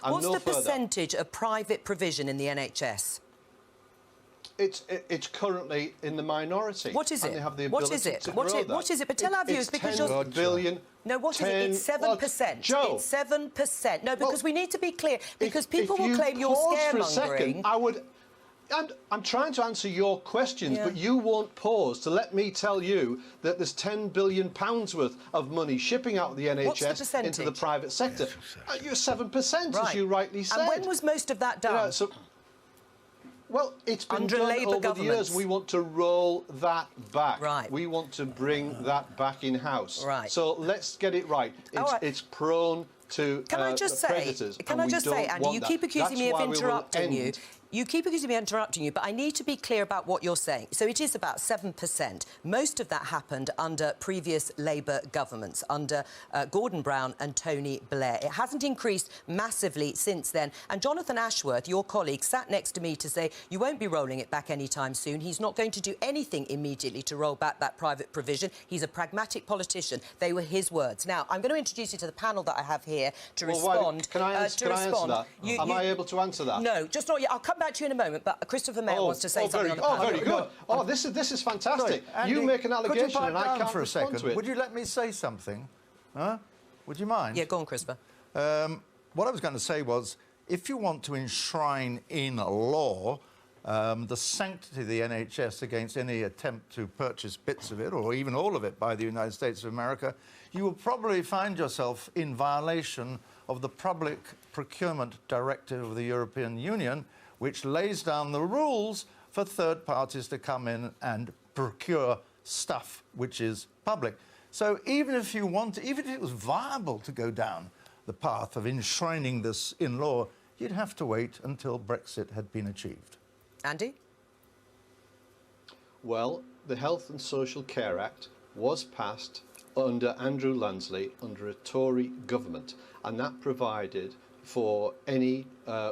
What's the percentage of private provision in the NHS? It's currently in the minority. What is it? And they have the what ability is it? to What grow is, that. what is it? But tell our viewers, because you're... 10 billion. No, what is it? It's 7%. Joe, it's 7%. No, because we need to be clear, because people will you claim you're scaremongering. For a second, I'm trying to answer your questions, but you won't pause to let me tell you that there's £10 billion worth of money shipping out of the NHS into the private sector. You're 7%, as you rightly said. And when was most of that done? Well, it's been under done Labour over the years. We want to roll that back. Right. We want to bring that back in-house. Right. So let's get it right. It's prone to predators. Can I just say, Andy, you keep accusing me of interrupting you. You keep accusing me of interrupting you, but I need to be clear about what you're saying. So it is about 7%. Most of that happened under previous Labour governments, under Gordon Brown and Tony Blair. It hasn't increased massively since then. And Jonathan Ashworth, your colleague, sat next to me to say you won't be rolling it back anytime soon. He's not going to do anything immediately to roll back that private provision. He's a pragmatic politician. They were his words. Now, I'm going to introduce you to the panel that I have here to respond. Can I answer that? Am I able to answer that? No, just not yet. I'll come back to you in a moment, but Christopher Mayer wants to say something on the panel. Very good. This is fantastic. Sorry, Andy, you make an allegation could you and I can't for a respond second? to it. Would you let me say something? Huh? Would you mind? Yeah, go on, Christopher. What I was going to say was, if you want to enshrine in law the sanctity of the NHS against any attempt to purchase bits of it, or even all of it, by the United States of America, you will probably find yourself in violation of the public procurement directive of the European Union, which lays down the rules for third parties to come in and procure stuff which is public. So even if you want to, even if it was viable to go down the path of enshrining this in law, you'd have to wait until Brexit had been achieved. Andy? Well, the Health and Social Care Act was passed under Andrew Lansley, under a Tory government, and that provided for any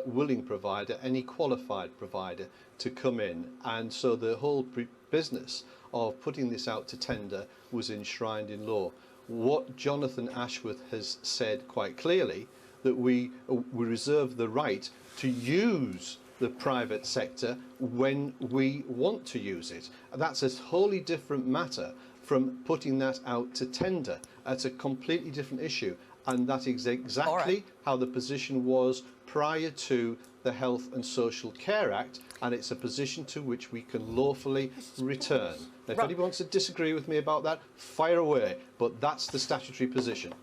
willing provider, any qualified provider to come in. And so the whole business of putting this out to tender was enshrined in law. What Jonathan Ashworth has said quite clearly, that we reserve the right to use the private sector when we want to use it. That's a wholly different matter from putting that out to tender. That's a completely different issue. And that is exactly how the position was prior to the Health and Social Care Act, and it's a position to which we can lawfully return. Now, if anyone wants to disagree with me about that, fire away, but that's the statutory position.